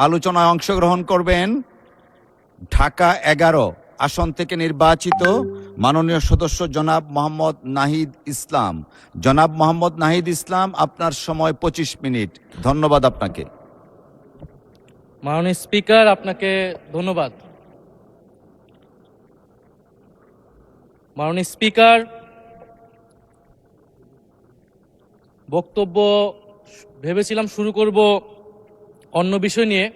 আলোচনায় অংশগ্রহণ করবেন ঢাকা 11 আসন থেকে নির্বাচিত মাননীয় সদস্য জনাব মোহাম্মদ নাহিদ ইসলাম। জনাব মোহাম্মদ নাহিদ ইসলাম, আপনার সময় 25 মিনিট। ধন্যবাদ আপনাকে। মাননীয় স্পিকার, আপনাকে ধন্যবাদ। মাননীয় স্পিকার, বক্তব্য ভেবেছিলাম শুরু করব অন্য বিষয় নিয়ে,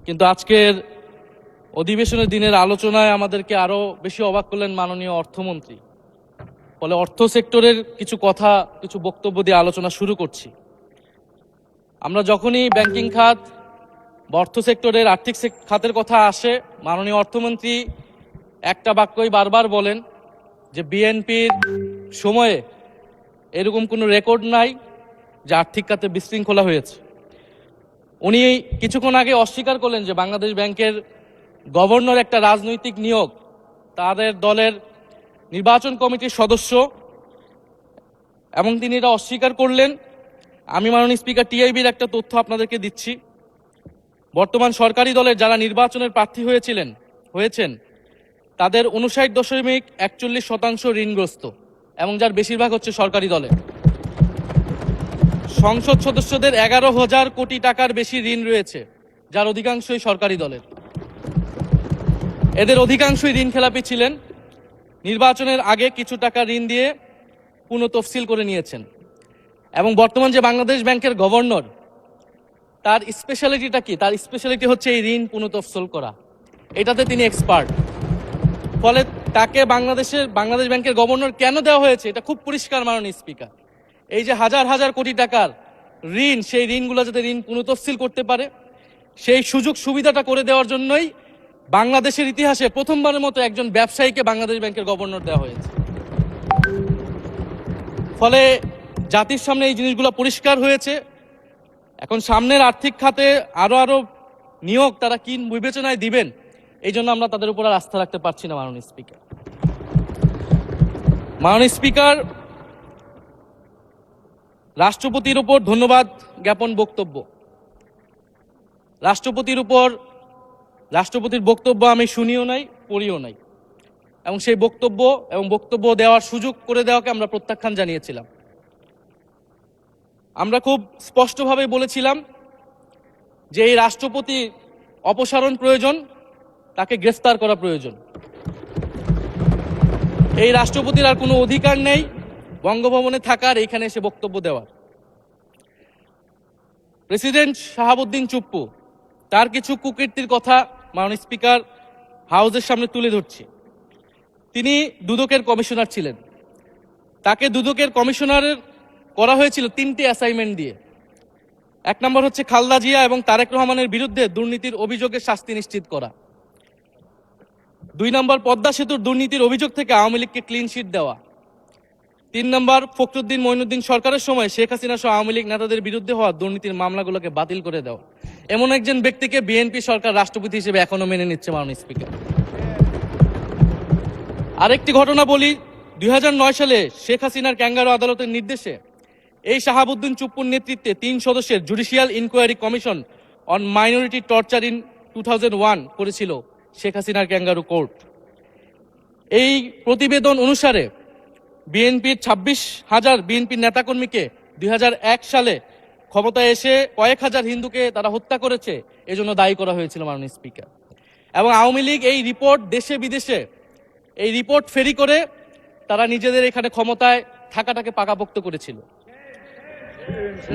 কিন্তু আজকের অধিবেশনের দিনের আলোচনায় আমাদেরকে আরো বেশি অবাক করলেন মাননীয় অর্থমন্ত্রী। ফলে অর্থ সেক্টরের কিছু বক্তব্য দিয়ে আলোচনা শুরু করছি। আমরা যখনই ব্যাংকিং খাত বা অর্থ সেক্টরের আর্থিক খাতের কথা আসে, মাননীয় অর্থমন্ত্রী একটা বাক্যই বারবার বলেন যে বিএনপির সময়ে এরকম কোনো রেকর্ড নাই যে আর্থিক খাতে বিশৃঙ্খলা হয়েছে। উনি কিছুক্ষণ আগে অস্বীকার করলেন যে বাংলাদেশ ব্যাংকের গভর্নর একটা রাজনৈতিক নিয়োগ, তাদের দলের নির্বাচন কমিটির সদস্য, এবং তিনি এটা অস্বীকার করলেন। আমি মাননীয় স্পিকার টিআইবির একটা তথ্য আপনাদেরকে দিচ্ছি। বর্তমান সরকারি দলের যারা নির্বাচনের প্রার্থী হয়েছেন তাদের 59.41% ঋণগ্রস্ত, এবং যার বেশিরভাগ হচ্ছে সরকারি দলের। সংসদ সদস্যদের 11,000 কোটি টাকার বেশি ঋণ রয়েছে, যার অধিকাংশই সরকারি দলের। এদের অধিকাংশই ঋণ খেলাপি ছিলেন, নির্বাচনের আগে কিছু টাকা ঋণ দিয়ে পুনঃতফসিল করে নিয়েছেন। এবং বর্তমান যে বাংলাদেশ ব্যাংকের গভর্নর, তার স্পেশালিটিটা কি? তার স্পেশালিটি হচ্ছে এই ঋণ পুনঃতফসিল করা, এটাতে তিনি এক্সপার্ট। ফলে তাকে বাংলাদেশ ব্যাংকের গভর্নর কেন দেওয়া হয়েছে এটা খুব পরিষ্কার মাননীয় স্পিকার। এই যে হাজার হাজার কোটি টাকার ঋণ, সেই ঋণগুলো যাতে ঋণ পুনঃতফসিল করতে পারে, সেই সুযোগ সুবিধাটা করে দেওয়ার জন্যই বাংলাদেশের ইতিহাসে প্রথমবারের মতো একজন ব্যবসায়ীকে বাংলাদেশ ব্যাংকের গভর্নর দেওয়া হয়েছে। ফলে জাতির সামনে এই জিনিসগুলো পরিষ্কার হয়েছে। এখন সামনের আর্থিক খাতে আরো নিয়োগ তারা কি বিবেচনায় দিবেন, এই জন্য আমরা তাদের উপর আর আস্থা রাখতে পারছি না মাননীয় স্পিকার। মাননীয় স্পিকার, রাষ্ট্রপতির উপর ধন্যবাদ জ্ঞাপন বক্তব্য। রাষ্ট্রপতির বক্তব্য আমি শুনিও নাই, পড়িও নাই, এবং সেই বক্তব্য দেওয়ার সুযোগ করে দেওয়াকে আমরা প্রত্যাখ্যান জানিয়েছিলাম। আমরা খুব স্পষ্টভাবে বলেছিলাম যে এই রাষ্ট্রপতি অপসারণ প্রয়োজন, তাকে গ্রেফতার করা প্রয়োজন। এই রাষ্ট্রপতির আর কোনো অধিকার নেই বঙ্গভবনে থাকার, এইখানে এসে বক্তব্য দেওয়ার। প্রেসিডেন্ট শাহাবুদ্দিন চুপ্পু, তার কিছু কুকীর্তির কথা মাননীয় স্পিকার হাউসের সামনে তুলে ধরছি। তিনি দুদকের কমিশনার ছিলেন। তাকে দুদকের কমিশনারের করা হয়েছিল 3টি অ্যাসাইনমেন্ট দিয়ে। 1 নম্বর হচ্ছে খালেদা জিয়া এবং তারেক রহমানের বিরুদ্ধে দুর্নীতির অভিযোগের শাস্তি নিশ্চিত করা। 2 নম্বর পদ্মা সেতুর দুর্নীতির অভিযোগ থেকে আওয়ামী লীগকে ক্লিন শিট দেওয়া। 3 নম্বর ফখরুদ্দিন মঈনুদ্দিন সরকারের সময় শেখ হাসিনা সহ আওয়ামী লীগ নেতাদের বিরুদ্ধে হওয়া দুর্নীতির মামলাগুলোকে বাতিল করে দেওয়া। এমন একজন ব্যক্তিকে বিএনপি সরকার রাষ্ট্রপতি হিসেবে এখনো মেনে নিচ্ছে মাননীয় স্পিকার। আরেকটি ঘটনা বলি, 2009 সালে শেখ হাসিনার ক্যাঙ্গারু আদালতের নির্দেশে এই শাহাবুদ্দিন চুপ্পুর নেতৃত্বে 3 সদস্যের judicial inquiry commission on minority torture in 2001 করেছিল শেখ হাসিনার ক্যাঙ্গারু কোর্ট। এই প্রতিবেদন অনুসারে বিএনপির 26,000 বিএনপির নেতাকর্মীকে 2001 সালে ক্ষমতায় এসে কয়েক হাজার হিন্দুকে তারা হত্যা করেছে, এজন্য দায়ী করা হয়েছিল মাননীয় স্পিকার। এবং আওয়ামী লীগ এই রিপোর্ট দেশে বিদেশে এই রিপোর্ট ফেরি করে তারা নিজেদের এখানে ক্ষমতায় থাকাটাকে পাকাপোক্ত করেছিল।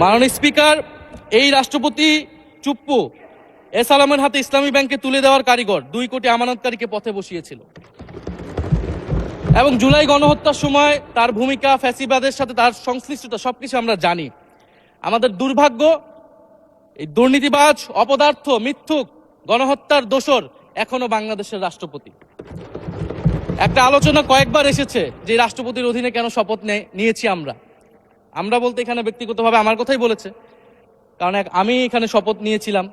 মাননীয় স্পিকার, এই রাষ্ট্রপতি চুপ্পু এস আলমের হাতে ইসলামী ব্যাংকে তুলে দেওয়ার কারিগর, 2 কোটি আমানতকারীকে পথে বসিয়েছিল। এবং জুলাই গণহত্যার সময় তার ভূমিকা, ফ্যাসিবাদের সাথে তার সংশ্লিষ্টতা, সবকিছু আমরা জানি। আমাদের দুর্ভাগ্য, এই দুর্নীতিবাজ, অপদার্থ, মিথ্যুক, গণহত্যার দোসর এখনো বাংলাদেশের রাষ্ট্রপতি। একটা আলোচনা কয়েকবার এসেছে যে রাষ্ট্রপতির অধীনে কেন শপথ নিয়েছি আমরা বলতে এখানে ব্যক্তিগতভাবে আমার কথাই বলেছে, কারণ আমি এখানে শপথ নিয়েছিলাম।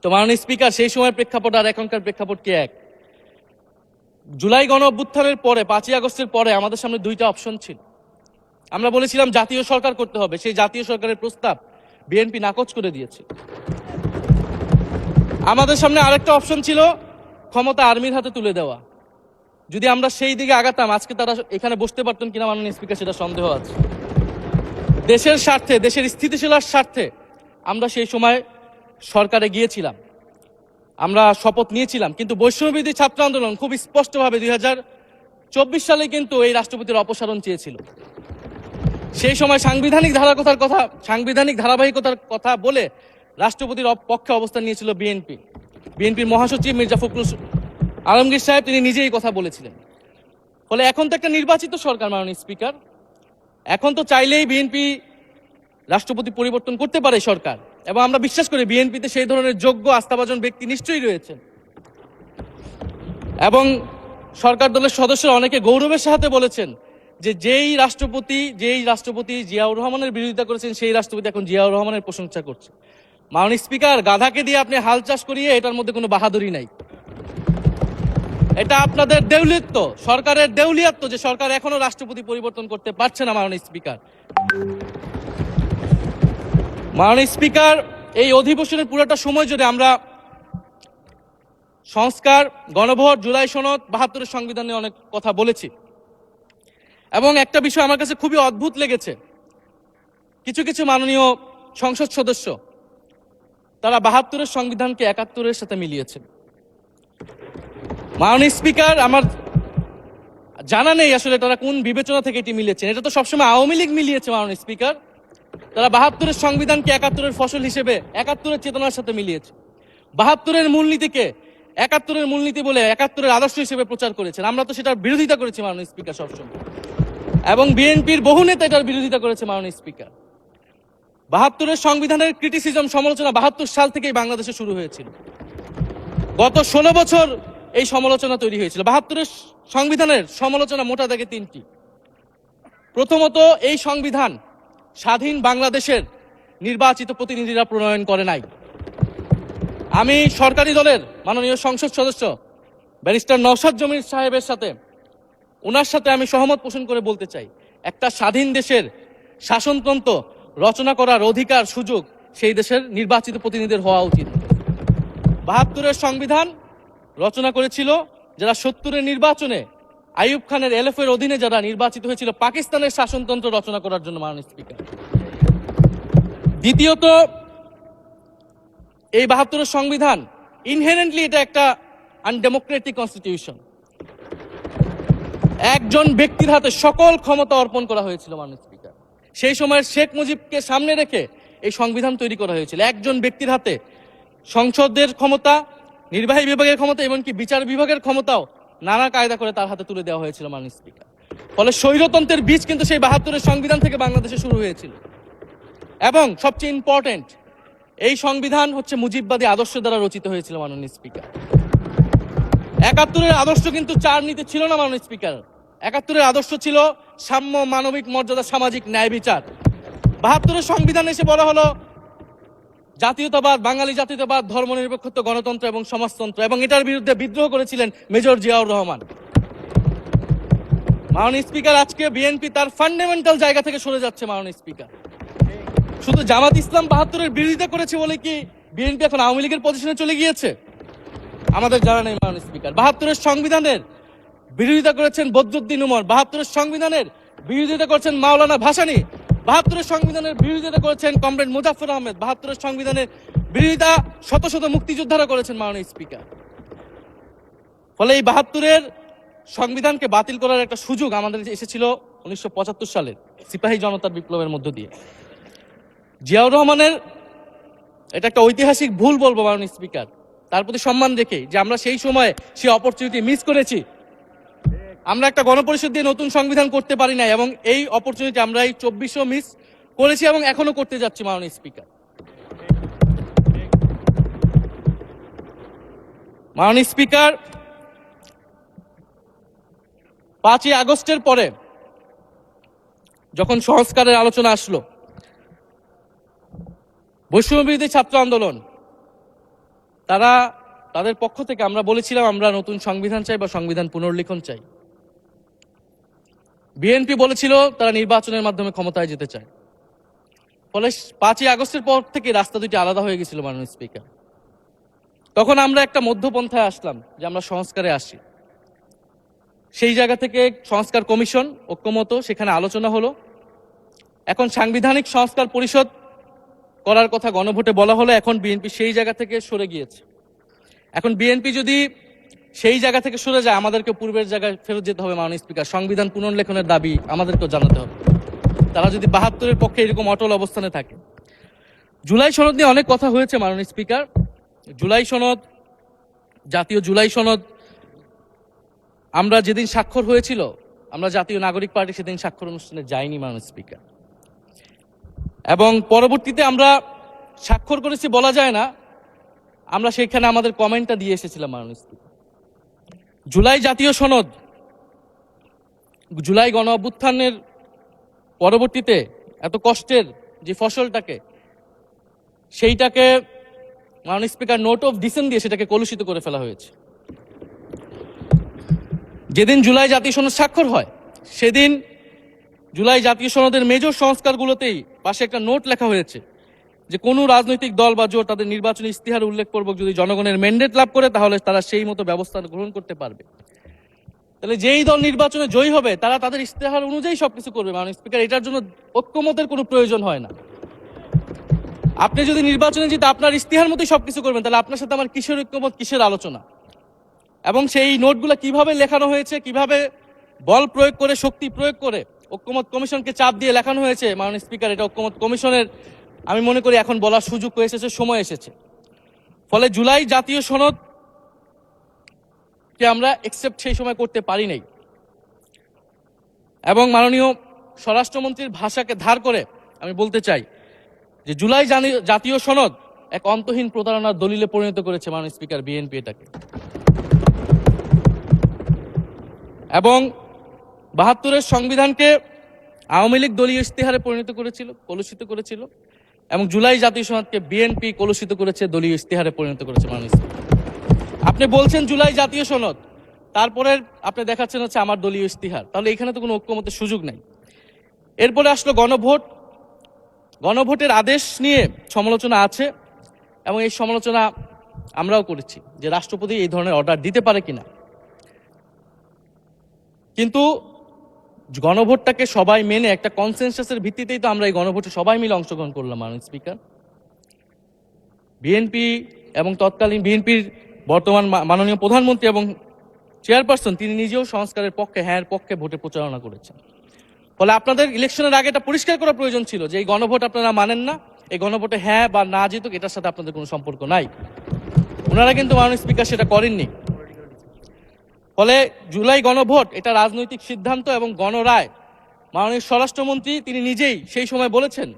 তো মাননীয় স্পিকার, সেই সময়ের প্রেক্ষাপট আর এখনকার প্রেক্ষাপট কি এক? জুলাই গণ অভ্যুত্থানের পরে, 5ই আগস্টের পরে আমাদের সামনে 2টা অপশন ছিল। আমরা বলেছিলাম জাতীয় সরকার করতে হবে, সেই জাতীয় সরকারের প্রস্তাব বিএনপি নাকচ করে দিয়েছে। আমাদের সামনে আরেকটা অপশন ছিল ক্ষমতা আর্মির হাতে তুলে দেওয়া। যদি আমরা সেই দিকে আগাতাম আজকে তারা এখানে বসতে পারতেন কিনা মাননীয় স্পিকার সেটা সন্দেহ আছে। দেশের স্বার্থে, দেশের স্থিতিশীলতার স্বার্থে আমরা সেই সময় সরকারে গিয়েছিলাম, আমরা শপথ নিয়েছিলাম, কিন্তু বৈষম্যবিরোধী ছাত্র আন্দোলন খুব স্পষ্টভাবে 2024 সালে কিন্তু এই রাষ্ট্রপতির অপসারণ চেয়েছিল। সেই সময় সাংবিধানিক ধারাবাহিকতার কথা বলে রাষ্ট্রপতির পক্ষে অবস্থান নিয়েছিল বিএনপির মহাসচিব মির্জা ফখরুল আলমগীর সাহেব, তিনি নিজেই কথা বলেছিলেন। ফলে এখন তো একটা নির্বাচিত সরকার মাননীয় স্পিকার, এখন তো চাইলেই বিএনপি রাষ্ট্রপতি পরিবর্তন করতে পারে সরকার, এবং আমরা বিশ্বাস করি বিএনপিতে সেই ধরনের যোগ্য আস্থাভাজন ব্যক্তি নিশ্চয়ই রয়েছেন। এবং সরকার দলের সদস্যরা অনেকে গৌরবের সাথে বলেছেন যে যেই রাষ্ট্রপতি জিয়াউর রহমানের বিরোধিতা করেছেন সেই রাষ্ট্রপতি এখন জিয়াউর রহমানের প্রশংসা করছে। মাননীয় স্পিকার, গাধাকে দিয়ে আপনি হাল চাষ করিয়ে এটার মধ্যে কোনো বাহাদুরি নাই। এটা আপনাদের দেউলিয়ত্ব, সরকারের দেউলিয়াত্ব যে সরকার এখনো রাষ্ট্রপতি পরিবর্তন করতে পারছে না। মাননীয় স্পিকার, এই অধিবেশনের পুরোটা সময় জুড়ে আমরা সংস্কার, গণভোট, জুলাই সনদ, 72-এর সংবিধান নিয়ে অনেক কথা বলেছি। এবং একটা বিষয় আমার কাছে খুবই অদ্ভুত লেগেছে, কিছু মাননীয় সংসদ সদস্য তারা 72-এর সংবিধানকে 71-এর সাথে মিলিয়েছেন। মাননীয় স্পিকার, আমার জানা নেই আসলে তারা কোন বিবেচনা থেকে এটি মিলিয়েছেন। এটা তো সবসময় আওয়ামী লীগ মিলিয়েছে মাননীয় স্পিকার। তারা 72-এর সংবিধানকে 71-এর ফসল হিসেবে 71-এর চেতনার সাথে মিলিয়েছে। 72-এর মূলনীতিকে 71-এর মূলনীতি বলে 71-এর আদর্শ হিসেবে প্রচার করেছেন। আমরা তো সেটার বিরোধিতা করেছি মাননীয় স্পিকার সবসময়, এবং বিএনপির বহু নেতা এটার বিরোধিতা করেছে মাননীয় স্পিকার। 72-এর সংবিধানের ক্রিটিসিজম, সমালোচনা 72 সাল থেকেই বাংলাদেশে শুরু হয়েছিল। গত 16 বছর এই সমালোচনা তৈরি হয়েছিল। 72-এর সংবিধানের সমালোচনা মোটা দাগে 3টি। প্রথমত, এই সংবিধান স্বাধীন বাংলাদেশের নির্বাচিত প্রতিনিধিরা প্রণয়ন করে নাই। আমি সরকারি দলের মাননীয় সংসদ সদস্য ব্যারিস্টার নওশাদ জমির সাহেবের সাথে, ওনার সাথে আমি সহমত পোষণ করে বলতে চাই, একটা স্বাধীন দেশের শাসনতন্ত্র রচনা করার অধিকার, সুযোগ সেই দেশের নির্বাচিত প্রতিনিধিদের হওয়া উচিত। 72-এর সংবিধান রচনা করেছিল যারা 70-এর নির্বাচনে আইয়ুব খানের এলএফের অধীনে যারা নির্বাচিত হয়েছিল পাকিস্তানের শাসনতন্ত্র রচনা করার জন্য মাননীয় স্পিকার। দ্বিতীয়ত, এই 72-এর সংবিধান ইনহেরেন্টলি এটা একটা আনডেমোক্রেটিক কনস্টিটিউশন। একজন ব্যক্তির হাতে সকল ক্ষমতা অর্পণ করা হয়েছিল মাননীয় স্পিকার। সেই সময়ের শেখ মুজিবকে সামনে রেখে এই সংবিধান তৈরি করা হয়েছিল। একজন ব্যক্তির হাতে সংসদের ক্ষমতা, নির্বাহী বিভাগের ক্ষমতা, এমনকি বিচার বিভাগের ক্ষমতাও নানা কায়দা করে তার হাতে তুলে দেওয়া হয়েছিল মাননীয় স্পিকার। ফলে স্বৈরতন্ত্রের বীজ কিন্তু সেই 72-এর সংবিধান থেকে বাংলাদেশে শুরু হয়েছিল। এবং সবচেয়ে ইম্পর্টেন্ট, এই সংবিধান হচ্ছে মুজিববাদী আদর্শ দ্বারা রচিত হয়েছিল মাননীয় স্পিকার। 71-এর আদর্শ কিন্তু 4 নীতি ছিল না মাননীয় স্পিকার। 71-এর আদর্শ ছিল সাম্য, মানবিক মর্যাদা, সামাজিক ন্যায় বিচার। 72-এর সংবিধান এসে বলা হলো জাতীয়তাবাদ, বাঙালি জাতীয়তাবাদ, ধর্মনিরপেক্ষত্ব, গণতন্ত্র এবং সমাজতন্ত্র, এবং এটার বিরুদ্ধে বিদ্রোহ করেছিলেন মেজর জিয়াউর রহমান। মাননীয় স্পিকার, আজকে বিএনপি তার ফান্ডামেন্টাল জায়গা থেকে সরে যাচ্ছে মাননীয় স্পিকার। শুধু জামাত ইসলাম 72-এর বিরোধিতা করেছে বলে কি বিএনপি এখন আওয়ামী লীগের পজিশনে চলে গিয়েছে? আমাদের জানা নেই মাননীয় স্পিকার। 72-এর সংবিধানের বিরোধিতা করেছেন বদরুদ্দিন উমর, 72-এর সংবিধানের বিরোধিতা করেছেন মাওলানা ভাসানী, 72-এর সংবিধানের বিরোধিতা করেছেন কমরেড মুজাফফর আহমেদ, 72-এর সংবিধানের বিরোধিতা শত শত মুক্তিযোদ্ধারা করেছেন মাননীয় স্পিকার। ফলে এই 72-এর সংবিধানকে বাতিল করার একটা সুযোগ আমাদের এসেছিল 1975 সালের সিপাহী জনতার বিপ্লবের মধ্য দিয়ে। জিয়াউর রহমানের এটা একটা ঐতিহাসিক ভুল বলবো মাননীয় স্পিকার, তার প্রতি সম্মান রেখে, যে আমরা সেই সময় সেই অপরচুনিটি মিস করেছি। আমরা একটা গণপরিষদ দিয়ে নতুন সংবিধান করতে পারি না, এবং এই অপরচুনিটি আমরা এই 24-ও মিস করেছি এবং এখনো করতে যাচ্ছি মাননীয় স্পিকার। মাননীয় স্পিকার, 5ই আগস্টের পরে যখন সংস্কারের আলোচনা আসলো, বৈষম্যবিরোধী ছাত্র আন্দোলন তারা তাদের পক্ষ থেকে আমরা বলেছিলাম আমরা নতুন সংবিধান চাই বা সংবিধান পুনর্লিখন চাই। বিএনপি বলেছিল তারা নির্বাচনের মাধ্যমে ক্ষমতায় যেতে চায়। ফলে 5ই আগস্টের পর থেকে রাস্তা দুটি আলাদা হয়ে গেছিল মাননীয় স্পিকার। তখন আমরা একটা মধ্যপন্থায় আসলাম যে আমরা সংস্কারে আসি। সেই জায়গা থেকে সংস্কার কমিশন ঐক্যমত, সেখানে আলোচনা হলো। এখন সাংবিধানিক সংস্কার পরিষদ করার কথা গণভোটে বলা হলো, এখন বিএনপি সেই জায়গা থেকে সরে গিয়েছে। এখন বিএনপি যদি সেই জায়গা থেকে সরে যায়, আমাদেরকে পূর্বের জায়গায় ফেরত যেতে হবে মাননীয় স্পিকার। সংবিধান পুনর্লেখনের দাবি আমাদেরকেও জানাতে হবে, তারা যদি 72-এর পক্ষে এরকম অটল অবস্থানে থাকে। জুলাই সনদ নিয়ে অনেক কথা হয়েছে মাননীয় স্পিকার। জুলাই সনদ, জাতীয় জুলাই সনদ, আমরা যেদিন স্বাক্ষর হয়েছিল, আমরা জাতীয় নাগরিক পার্টি সেদিন স্বাক্ষর অনুষ্ঠানে যাইনি মাননীয় স্পিকার, এবং পরবর্তীতে আমরা স্বাক্ষর করেছি বলা যায় না, আমরা সেখানে আমাদের কমেন্টটা দিয়ে এসেছিলাম মাননীয় স্পিকার। জুলাই জাতীয় সনদ, জুলাই গণ অভ্যুত্থানের পরবর্তীতে এত কষ্টের যে ফসলটাকে, সেইটাকে মাননীয় স্পিকার নোট অফ ডিসেন্ট দিয়ে সেটাকে কলুষিত করে ফেলা হয়েছে। যেদিন জুলাই জাতীয় সনদ স্বাক্ষর হয়, সেদিন জুলাই জাতীয় সনদের মেজর সংস্কারগুলোতেই পাশে একটা নোট লেখা হয়েছে যে কোনো রাজনৈতিক দল বা জোট তাদের নির্বাচনী ইস্তিহার উল্লেখপূর্বক যদি জনগণের ম্যান্ডেট লাভ করে, তাহলে তারা সেই মতো ব্যবস্থা গ্রহণ করতে পারবে। তাহলে যেই দল নির্বাচনে জয়ী হবে, তারা তাদের ইস্তেহার অনুযায়ী সবকিছু করবে মাননীয় স্পিকার। এটার জন্য ঐক্যমতের কোনো প্রয়োজন হয় না। আপনি যদি নির্বাচনে জিতে আপনার ইস্তেহার মতোই সবকিছু করবেন, তাহলে আপনার সাথে আমার কিসের ঐক্যমত, কিসের আলোচনা? এবং সেই নোটগুলো কিভাবে লেখানো হয়েছে, কিভাবে বল প্রয়োগ করে, শক্তি প্রয়োগ করে ঐক্যমত কমিশনকে চাপ দিয়ে লেখানো হয়েছে মাননীয় স্পিকার, এটা ঐক্যমত কমিশনের আমি মনে করি এখন বলার সুযোগ হয়ে এসেছে, সময় এসেছে। ফলে জুলাই জাতীয় সনদ কে আমরা একসেপ্ট সেই সময় করতে পারি নাই, এবং মাননীয় স্বরাষ্ট্রমন্ত্রীর ভাষাকে ধার করে আমি বলতে চাই যে জুলাই জাতীয় সনদ এক অন্তহীন প্রতারণার দলিলে পরিণত করেছে মাননীয় স্পিকার বিএনপি এটাকে। এবং 72-এর সংবিধানকে আওয়ামী লীগ দলীয় ইস্তেহারে পরিণত করেছিল, কলুষিত করেছিল, এবং জুলাই জাতীয় সনদকে বিএনপি কলুষিত করেছে, দলীয় ইস্তেহারে পরিণত করেছে মাননীয় স্পিকার। আপনি বলছেন জুলাই জাতীয় সনদ, তারপরে আপনি দেখাচ্ছেন হচ্ছে আমার দলীয় ইস্তিহার, তাহলে এখানে তো কোনো ঐক্যমতের সুযোগ নাই। এরপরে আসলো গণভোট। গণভোটের আদেশ নিয়ে সমালোচনা আছে, এবং এই সমালোচনা আমরাও করেছি যে রাষ্ট্রপতি এই ধরনের অর্ডার দিতে পারে কিনা। কিন্তু গণভোটটাকে সবাই মেনে একটা কনসেনসাসের ভিত্তিতেই তো আমরা এই গণভোটে সবাই মিলে অংশগ্রহণ করলাম মাননীয় স্পিকার। বিএনপি এবং তৎকালীন বিএনপির বর্তমান মাননীয় প্রধানমন্ত্রী এবং চেয়ারপারসন, তিনি নিজেও সংস্কারের পক্ষে, হ্যাঁ পক্ষে ভোটে প্রচারণা করেছেন। ফলে আপনাদের ইলেকশনের আগে এটা পরিষ্কার করা প্রয়োজন ছিল যে এই গণভোট আপনারা মানেন না, এই গণভোটে হ্যাঁ বা না জিতুক এটার সাথে আপনাদের কোনো সম্পর্ক নাই। ওনারা কিন্তু মাননীয় স্পিকার সেটা করেননি। ফলে জুলাই গণভোট এটা রাজনৈতিক সিদ্ধান্ত এবং গণরায়। মাননীয় স্বরাষ্ট্রমন্ত্রী তিনি নিজেই সেই সময় বলেছেন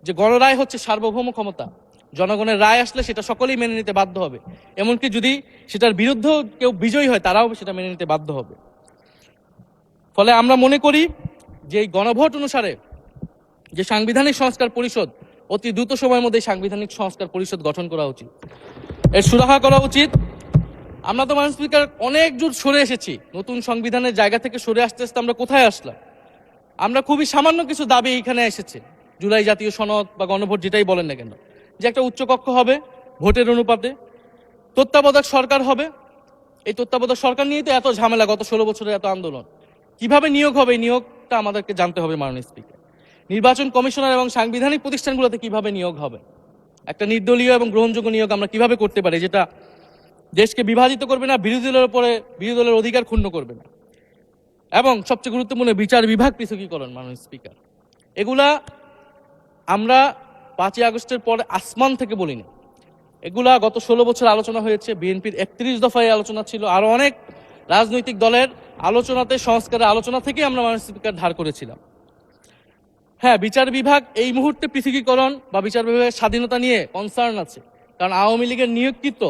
যে গণরায় হচ্ছে সার্বভৌম ক্ষমতা, জনগণের রায় আসলে সেটা সকলেই মেনে নিতে বাধ্য হবে, এমনকি যদি সেটার বিরুদ্ধেও কেউ বিজয়ী হয় তারাও সেটা মেনে নিতে বাধ্য হবে। ফলে আমরা মনে করি যে এই গণভোট অনুসারে যে সাংবিধানিক সংস্কার পরিষদ, অতি দ্রুত সময়ের মধ্যে সাংবিধানিক সংস্কার পরিষদ গঠন করা উচিত, এর সুরাহা করা উচিত। আমরা তো মাননীয় স্পিকার অনেক দূর সরে এসেছি, নতুন সংবিধানের জায়গা থেকে সরে আসতে আসতে আমরা কোথায় আসলাম? আমরা খুবই সামান্য কিছু দাবি এখানে এসেছে, জুলাই জাতীয় সনদ বা গণভোট যেটাই বলেন না কেন, যে একটা উচ্চকক্ষ হবে ভোটের অনুপাতে, তত্ত্বাবধায়ক সরকার হবে। এই তত্ত্বাবধায়ক সরকার নিয়েই তো এত ঝামেলা, গত 16 বছরের এত আন্দোলন। কিভাবে নিয়োগ হবে, এই নিয়োগটা আমাদেরকে জানতে হবে মাননীয় স্পিকার। নির্বাচন কমিশনার এবং সাংবিধানিক প্রতিষ্ঠানগুলোতে কিভাবে নিয়োগ হবে, একটা নির্দলীয় এবং গ্রহণযোগ্য নিয়োগ আমরা কিভাবে করতে পারি, যেটা দেশকে বিভাজিত করবে না, বিরোধী দলের উপরে বিরোধী দলের অধিকার ক্ষুণ্ণ করবে না, এবং সবচেয়ে গুরুত্বপূর্ণ বিচার বিভাগ পৃথকীকরণ মাননীয় স্পিকার। এগুলা আমরা 5ই আগস্টের পরে আসমান থেকে বলিনি, এগুলা গত 16 বছর আলোচনা হয়েছে। বিএনপির 31 দফায় আলোচনা ছিল, আরো অনেক রাজনৈতিক দলের আলোচনাতে, সংস্কারের আলোচনা থেকে আমরা মাননীয় স্পিকার ধার করেছিলাম। হ্যাঁ, বিচার বিভাগ এই মুহূর্তে পৃথকীকরণ বা বিচার বিভাগের স্বাধীনতা নিয়ে কনসার্ন আছে, কারণ আওয়ামী লীগের নিয়োগকৃত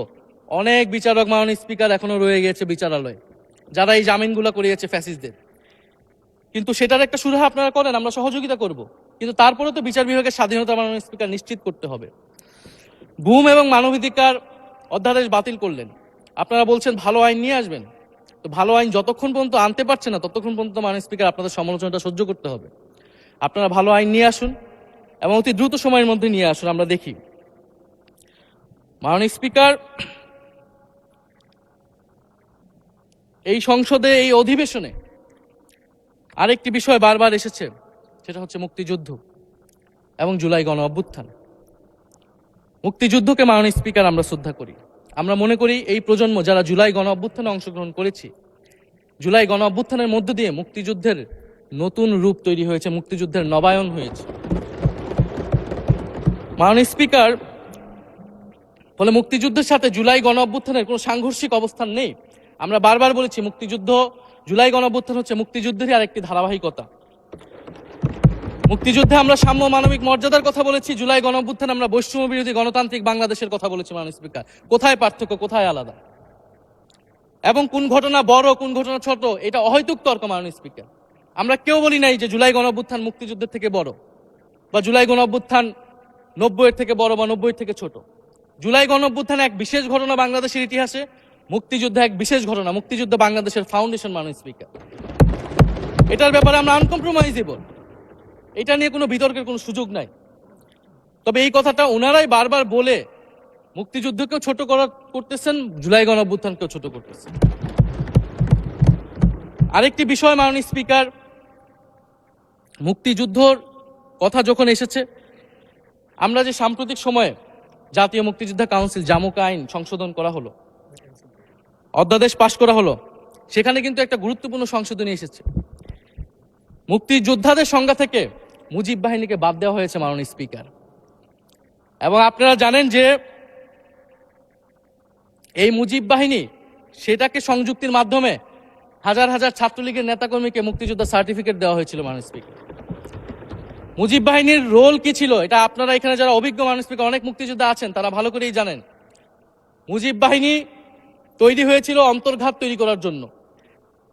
অনেক বিচারক মাননীয় স্পিকার এখনো রয়ে গেছে বিচারালয়ে, যারা এই জামিনগুলো করিয়েছে ফ্যাসিস্টদের। কিন্তু সেটার একটা সুরাহা আপনারা করেন, আমরা সহযোগিতা করব, কিন্তু তারপরে তো বিচার বিভাগের স্বাধীনতা মাননীয় স্পিকার নিশ্চিত করতে হবে। গুম এবং মানবাধিকার অধ্যাদেশ বাতিল করলেন, আপনারা বলছেন ভালো আইন নিয়ে আসবেন, তো ভালো আইন যতক্ষণ পর্যন্ত আনতে পারছে না ততক্ষণ পর্যন্ত মাননীয় স্পিকার আপনাদের সমালোচনাটা সহ্য করতে হবে। আপনারা ভালো আইন নিয়ে আসুন, এবং অতি দ্রুত সময়ের মধ্যে নিয়ে আসুন। আমরা দেখি মাননীয় স্পিকার, এই সংসদে এই অধিবেশনে আরেকটি বিষয় বারবার এসেছে, সেটা হচ্ছে মুক্তিযুদ্ধ এবং জুলাই গণ অভ্যুত্থান। মুক্তিযুদ্ধকে মাননীয় স্পিকার আমরা শ্রদ্ধা করি। আমরা মনে করি এই প্রজন্ম যারা জুলাই গণ অভ্যুত্থানে অংশগ্রহণ করেছি, জুলাই গণ অভ্যুত্থানের মধ্য দিয়ে মুক্তিযুদ্ধের নতুন রূপ তৈরি হয়েছে, মুক্তিযুদ্ধের নবায়ন হয়েছে। মাননীয় স্পিকার, ফলে মুক্তিযুদ্ধের সাথে জুলাই গণ অভ্যুত্থানের কোনো সাংঘর্ষিক অবস্থান নেই। আমরা বারবার বলেছি মুক্তিযুদ্ধ, জুলাই গণ অভ্যুত্থান হচ্ছে মুক্তিযুদ্ধেরই আরেকটি ধারাবাহিকতা। মুক্তিযুদ্ধে আমরা সাম্য মানবিক মর্যাদার কথা বলেছি, জুলাই গণ অভ্যুত্থানে আমরা বৈষম্য বিরোধী গণতান্ত্রিক বাংলাদেশের কথা বলেছি। মাননীয় স্পিকার, কোথায় পার্থক্য, কোথায় আলাদা, এবং কোন ঘটনা বড় কোন ঘটনা ছোট, এটা অহৈতুক তর্ক। মাননীয় স্পিকার, আমরা কেউ বলি নাই যে জুলাই গণ অভ্যুত্থান মুক্তিযুদ্ধের থেকে বড়, বা জুলাই গণ অভ্যুত্থান 90-এর থেকে বড় বা 90-এর থেকে ছোট। জুলাই গণ অভ্যুত্থান এক বিশেষ ঘটনা বাংলাদেশের ইতিহাসে, মুক্তিযুদ্ধ এক বিশেষ ঘটনা, মুক্তিযুদ্ধ বাংলাদেশের ফাউন্ডেশন। মাননীয় স্পিকার, এটার ব্যাপারে আমরা আনকম্প্রোমাইজেবল, এটা নিয়ে কোনো বিতর্কের কোনো সুযোগ নাই। তবে এই কথাটা ওনারাই বারবার বলে মুক্তিযুদ্ধকেও ছোট করতেছেন, জুলাই গণ অভ্যুত্থানকেও ছোট করতেছেন। আরেকটি বিষয় মাননীয় স্পিকার, মুক্তিযুদ্ধর কথা যখন এসেছে, আমরা যে সাম্প্রতিক সময়ে জাতীয় মুক্তিযোদ্ধা কাউন্সিল জামুক আইন সংশোধন করা হলো, অধ্যাদেশ পাশ করা হলো, সেখানে কিন্তু একটা গুরুত্বপূর্ণ সংশোধনী এসেছে। মুক্তিযোদ্ধাদের সংজ্ঞা থেকে মুজিব বাহিনীকে বাদ দেওয়া হয়েছে। মাননীয় স্পিকার, এবং আপনারা জানেন যে এই মুজিব বাহিনী, সেটাকে সংযুক্তির মাধ্যমে হাজার হাজার ছাত্রলীগের নেতাকর্মীকে মুক্তিযোদ্ধা সার্টিফিকেট দেওয়া হয়েছিল। মাননীয় স্পিকার, মুজিব বাহিনীর রোল কি ছিল, এটা আপনারা এখানে যারা অভিজ্ঞ মাননীয় স্পিকার অনেক মুক্তিযোদ্ধা আছেন, তারা ভালো করেই জানেন। মুজিব বাহিনী তৈরি হয়েছিল অন্তর্ঘাত তৈরি করার জন্য।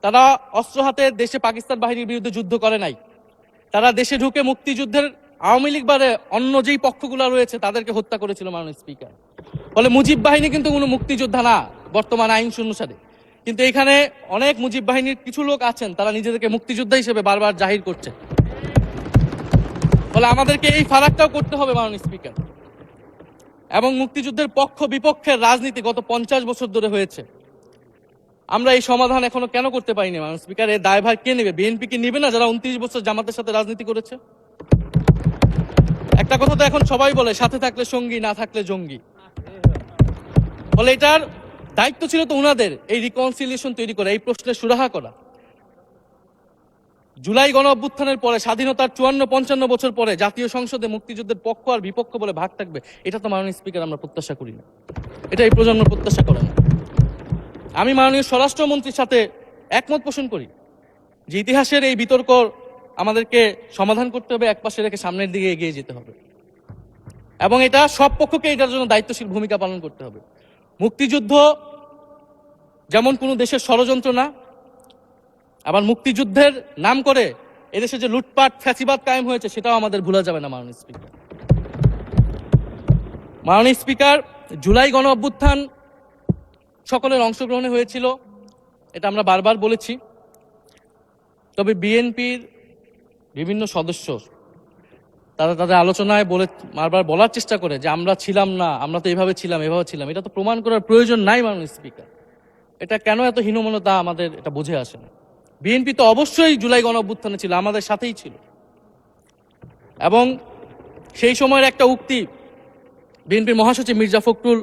তারা অস্ত্র হাতে দেশে পাকিস্তান বাহিনীর বিরুদ্ধে যুদ্ধ করে নাই। তারা দেশে ঢুকে মুক্তিযুদ্ধের আওয়ামী লীগ বারে অন্য যেই পক্ষগুলো রয়েছে তাদেরকে হত্যা করেছিল। মাননীয় স্পিকার, ফলে মুজিব বাহিনী কিন্তু কোনো মুক্তিযোদ্ধা না বর্তমান আইন অনুসারে। কিন্তু এখানে অনেক মুজিব বাহিনীর কিছু লোক আছেন, তারা নিজেদেরকে মুক্তিযোদ্ধা হিসেবে বারবার জাহির করছে। ফলে আমাদেরকে এই ফারাকটাও করতে হবে। মাননীয় স্পিকার, এবং মুক্তিযুদ্ধের পক্ষ বিপক্ষের রাজনীতি গত 50 বছর ধরে হয়েছে। আমরা এই সমাধান এখনো কেন করতে পারিনি? মাননীয় স্পিকার, এর দায়ভার কে নেবে? বিএনপি কি নেবে না, যারা 29 বছর জামাতের সাথে রাজনীতি করেছে? একটা কথা তো এখন সবাই বলে, সাথে থাকলে সঙ্গী, না থাকলে জঙ্গি। ফলে এটার দায়িত্ব ছিল তো উনাদের, এই রিকনসিলিয়েশন তৈরি করা, এই প্রশ্নের সুরাহা করা। জুলাই গণ অভ্যুত্থানের পরে, স্বাধীনতার 54-55 বছর পরে জাতীয় সংসদে মুক্তিযুদ্ধের পক্ষ আর বিপক্ষ বলে ভাগ থাকবে, এটা তো মাননীয় স্পিকার আমরা প্রত্যাশা করি না, এটা এই প্রজন্ম প্রত্যাশা করে না। আমি মাননীয় স্বরাষ্ট্রমন্ত্রীর সাথে একমত পোষণ করি যে ইতিহাসের এই বিতর্ক আমাদেরকে সমাধান করতে হবে, একপাশে রেখে সামনের দিকে এগিয়ে যেতে হবে, এবং এটা সব পক্ষকে এটার জন্য দায়িত্বশীল ভূমিকা পালন করতে হবে। মুক্তিযুদ্ধ যেমন কোনো দেশের ষড়যন্ত্র না, আবার মুক্তিযুদ্ধের নাম করে এদেশে যে লুটপাট ফ্যাসিবাদ কায়েম হয়েছে, সেটাও আমাদের ভুলা যাবে না। মাননীয় স্পিকার, জুলাই গণ অভ্যুত্থান সকলের অংশগ্রহণে হয়েছিল, এটা আমরা বারবার বলেছি। তবে বিএনপির বিভিন্ন সদস্য তারা তাদের আলোচনায় বারবার বলার চেষ্টা করে যে আমরা ছিলাম না, আমরা তো এভাবে ছিলাম, এভাবে ছিলাম। এটা তো প্রমাণ করার প্রয়োজন নাই। মাননীয় স্পিকার, এটা কেন এত হীনমন্যতা আমাদের এটা বুঝে আসে না। বিএনপি তো অবশ্যই জুলাই গণ অভ্যুত্থানে ছিল, আমাদের সাথেই ছিল, এবং সেই সময়ের একটা উক্তি বিএনপির মহাসচিব মির্জা ফখরুল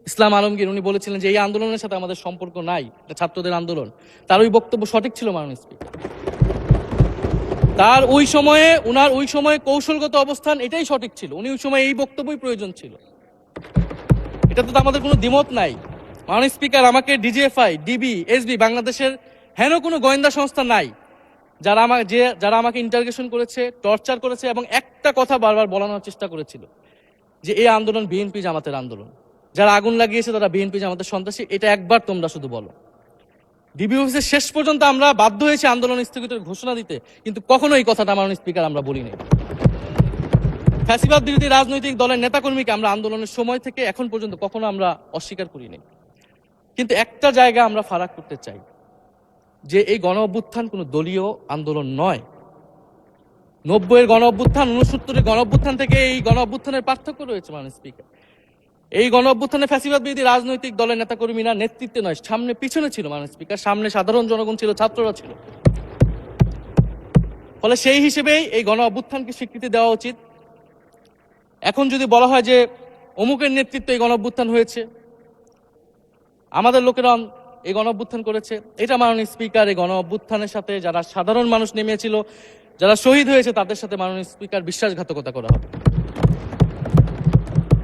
ইসলাম আলমগীর, উনি বলেছিলেন যে এই আন্দোলনের সাথে আমাদের সম্পর্ক নাই, এটা ছাত্রদের আন্দোলন। তার ওই বক্তব্য সঠিক ছিল। মাননীয় স্পিকার, তার ওই সময়ে কৌশলগত অবস্থান এটাই সঠিক ছিল, উনি ওই সময় এই বক্তব্যই প্রয়োজন ছিল, এটা তো আমাদের কোনো দ্বিমত নাই। মাননীয় স্পিকার, আমাকে ডিজিএফআই, ডিবি, এসবি, বাংলাদেশের হেন কোনো গোয়েন্দা সংস্থা নাই যারা আমাকে ইন্টারগেশন করেছে, টর্চার করেছে, এবং একটা কথা বারবার বলানোর চেষ্টা করেছিল যে এই আন্দোলন বিএনপি জামাতের আন্দোলন, যারা আগুন লাগিয়েছে তারা বিএনপি জামাতের সন্ত্রাসী। এটা একবার তোমরা শুধু বলো। ডিবি অফিসে শেষ পর্যন্ত আমরা বাধ্য হয়েছি আন্দোলন স্থগিতের ঘোষণা দিতে, কিন্তু কখনো এই কথাটা মাননীয় স্পিকার আমরা বলিনি। ফ্যাসিবাদ বিরোধী রাজনৈতিক দলের নেতাকর্মীকে আমরা আন্দোলনের সময় থেকে এখন পর্যন্ত কখনো আমরা অস্বীকার করিনি। কিন্তু একটা জায়গা আমরা ফারাক করতে চাই, যে এই গণ অভ্যুত্থান কোনো দলীয় আন্দোলন নয়। 90-এর গণ অভ্যুত্থান, 69-এর গণ অভ্যুত্থান থেকে এই গণ অভ্যুত্থানের পার্থক্য রয়েছে মাননীয় স্পিকার। এই গণ অভ্যুত্থানে ফ্যাসিবাদ বিরোধী রাজনৈতিক দলের নেতাকর্মীরা নেতৃত্বে নয়, সামনে পিছনে ছিল মাননীয় স্পিকার, সামনে সাধারণ জনগণ ছিল, ছাত্ররা ছিল। ফলে সেই হিসেবেই এই গণ অভ্যুত্থানকে স্বীকৃতি দেওয়া উচিত। এখন যদি বলা হয় যে অমুকের নেতৃত্বে এই গণ অভ্যুত্থান হয়েছে, আমাদের লোকেরা এই গণ অভ্যুত্থান করেছে, এটা মাননীয় স্পিকার এই গণ অভ্যুত্থানের সাথে যারা সাধারণ মানুষ নেমেছিল, যারা শহীদ হয়েছে, তাদের সাথে মাননীয় স্পিকার বিশ্বাসঘাতকতা করা হবে।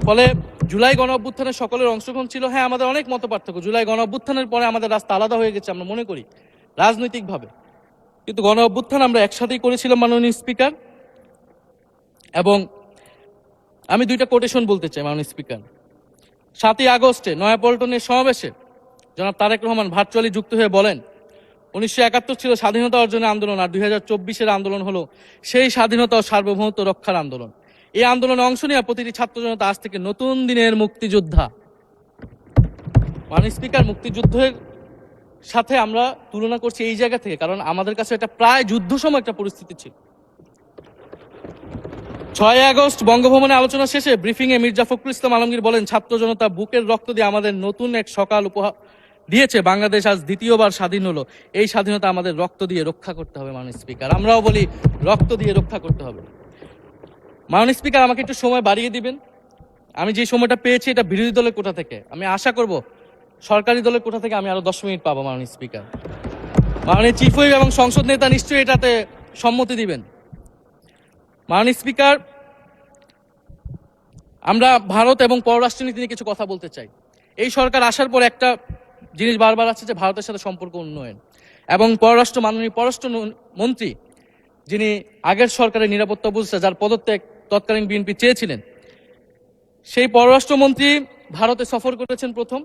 ফলে জুলাই গণ অভ্যুত্থানে সকলের অংশগ্রহণ ছিল। হ্যাঁ, আমাদের অনেক মত পার্থক্য, জুলাই গণ অভ্যুত্থানের পরে আমাদের রাস্তা আলাদা হয়ে গেছে, আমরা মনে করি রাজনৈতিকভাবে, কিন্তু গণ অভ্যুত্থান আমরা একসাথেই করেছিলাম মাননীয় স্পিকার। এবং আমি দুইটা কোটেশন বলতে চাই মাননীয় স্পিকার। 7ই আগস্টে নয়াপল্টনের সমাবেশে জনাব তারেক রহমান ভার্চুয়ালি যুক্ত হয়ে বলেন, 1971 ছিল স্বাধীনতা অর্জনের আন্দোলন, আর 2024-এর আন্দোলন হলো সেই স্বাধীনতা ও সার্বভৌমত্ব রক্ষার আন্দোলন। এই আন্দোলনে অংশ নেওয়া প্রতিটি ছাত্র জনতা আজ থেকে নতুন দিনের মুক্তিযোদ্ধা। মাননীয় স্পিকার, মুক্তিযুদ্ধের সাথে আমরা তুলনা করছি এই জায়গা থেকে, কারণ আমাদের কাছে এটা প্রায় যুদ্ধ সময় একটা পরিস্থিতি ছিল। 6 আগস্ট বঙ্গভবনে আলোচনা শেষে ব্রিফিংয়ে মির্জা ফখরুল ইসলাম আলমগীর বলেন, ছাত্র জনতা বুকের রক্ত দিয়ে আমাদের নতুন এক সকাল উপহার দিয়েছে, বাংলাদেশ আজ দ্বিতীয়বার স্বাধীন হলো, এই স্বাধীনতা আমাদের রক্ত দিয়ে রক্ষা করতে হবে। মাননীয় স্পিকার, আমরাও বলি রক্ত দিয়ে রক্ষা করতে হবে। মাননীয় স্পিকার, আমাকে একটু সময় বাড়িয়ে দিবেন। আমি যে সময়টা পেয়েছি এটা বিরোধী দলের কোটা থেকে, আমি আশা করব সরকারি দলের কোটা থেকে আমি আরো 10 মিনিট পাবো। মাননীয় স্পিকার, মাননীয় চিফ হুইপ এবং সংসদ নেতা নিশ্চয়ই এটাতে সম্মতি দিবেন। মাননীয় স্পিকার, আমরা ভারত এবং পররাষ্ট্রনীতি নিয়ে কিছু কথা বলতে চাই। এই সরকার আসার পর একটা জিনিস বারবার আছে যে ভারতের সাথে সম্পর্ক উন্নয়ন, এবং মাননীয় পররাষ্ট্র মন্ত্রী যিনি আগের সরকারের নিরাপত্তা উপদেষ্টা, যার পদত্যাগ তৎকালীন বিএনপি চেয়েছিলেন, সেই পররাষ্ট্রমন্ত্রী ভারতে সফর করেছেন প্রথম,